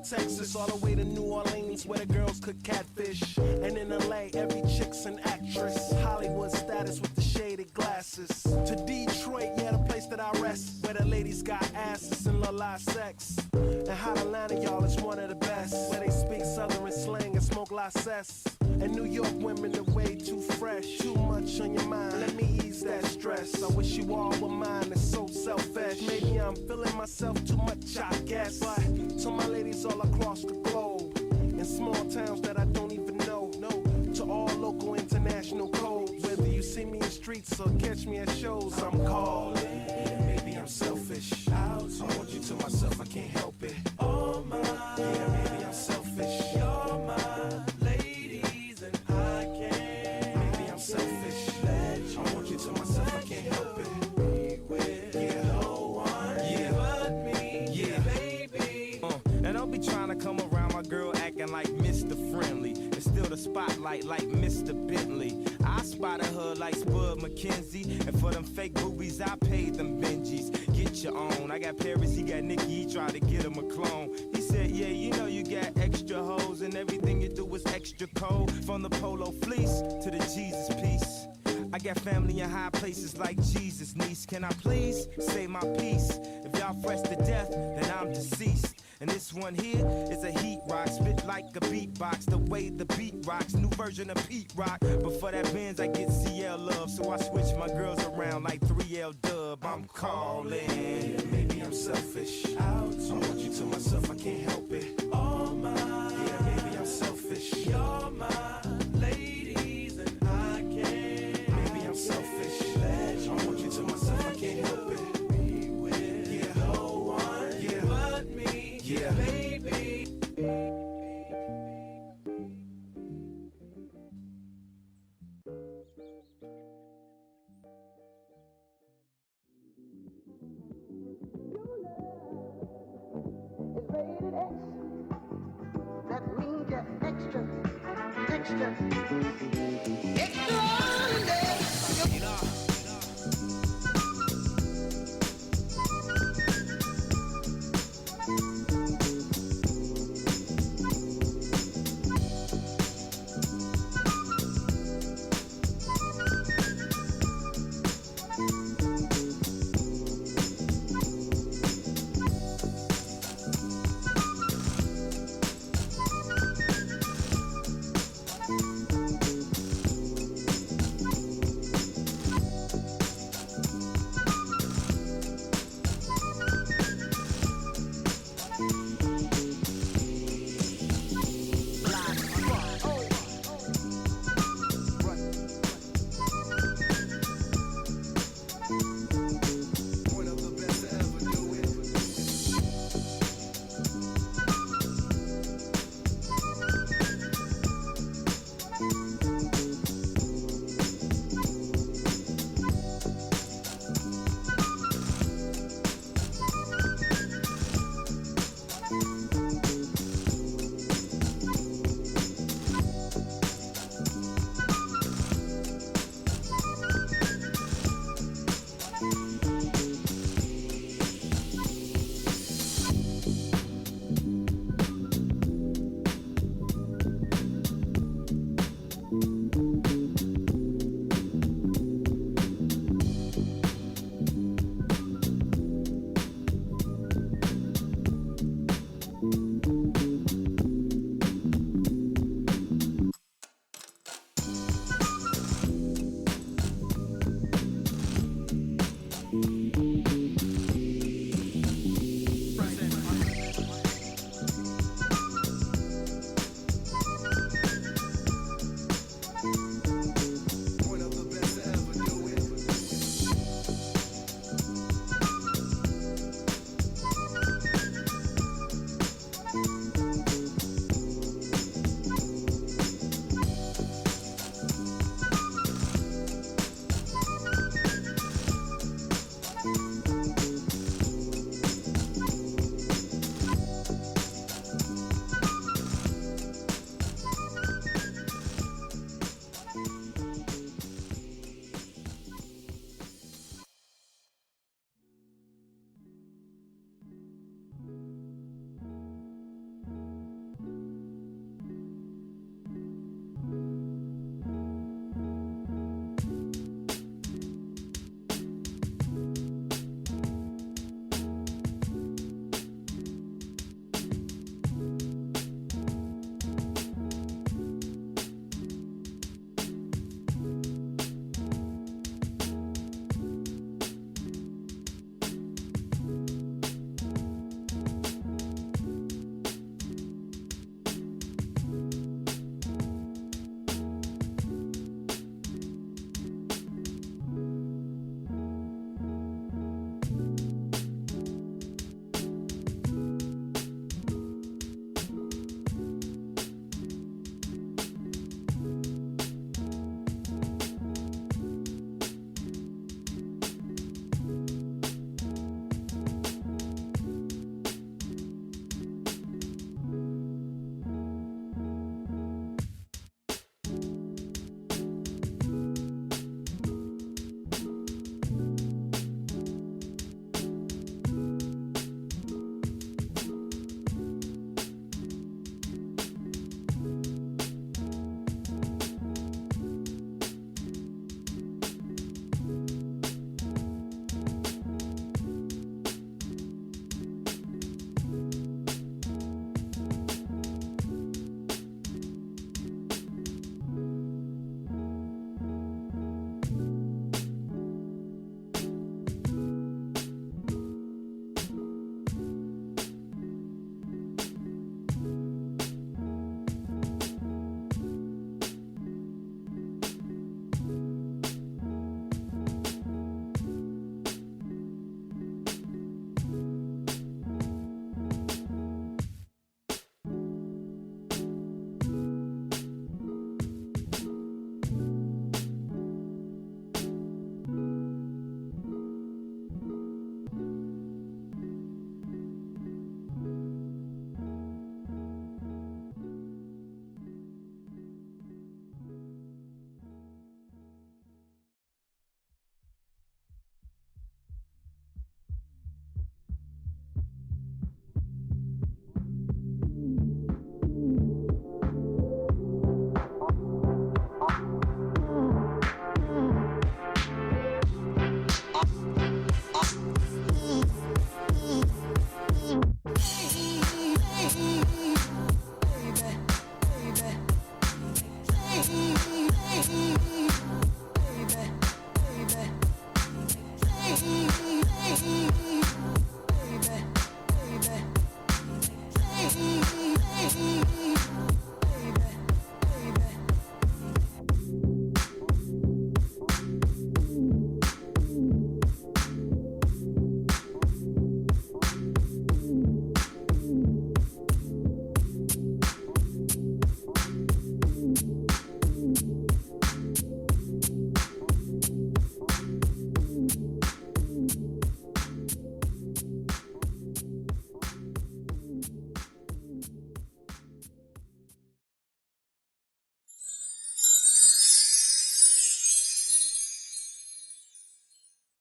Texas, all the way to New Orleans, where the girls cook catfish. And in LA, every chick's an actress. Hollywood status with the shaded glasses. To Detroit, yeah, the place that I rest, where the ladies got asses and la sex. And Hot Atlanta, y'all, is one of the best, where they speak Southern slang and smoke la cess. And New York women are way too fresh. Too much on your mind, let me ease that stress. I wish you all were mine, it's so selfish. Maybe I'm feeling myself too much, I guess. But to my ladies all across the globe, in small towns that I don't even know, to all local international codes. Whether you see me in streets or catch me at shows, I'm calling. Maybe I'm selfish. I want you to myself, I can't help it. Oh my, yeah, maybe I'm selfish. You're my ladies and I can't. Maybe I'm selfish. I want you to myself, I can't help it. Be with no one, yeah, but me, yeah, baby. And don't be trying to come around my girl acting like Mr. Friendly. It's still the spotlight like Mr. Bentley. I spotted her like Spud McKenzie, and for them fake boobies, I paid them Benjis. Get your own. I got Paris, he got Nikki, he tried to get him a clone. He said, yeah, you know you got extra hoes, and everything you do is extra cold. From the polo fleece to the Jesus piece. I got family in high places like Jesus, niece. Can I please say my piece? If y'all fresh to death, then I'm deceased. And this one here is a heat rock, spit like a beatbox, the way the beat rocks, new version of Pete Rock. But for that Benz, I get CL love, so I switch my girls around like 3L Dub. I'm calling. Maybe I'm selfish. I want you to myself, I can't help it. Oh my, yeah, maybe I'm selfish. You're my ladies and I can't. Maybe I'm selfish. I want you to myself, I can't help it. Be with no one, yeah, but me. Yeah, baby. It's rated X. That means you're extra, extra.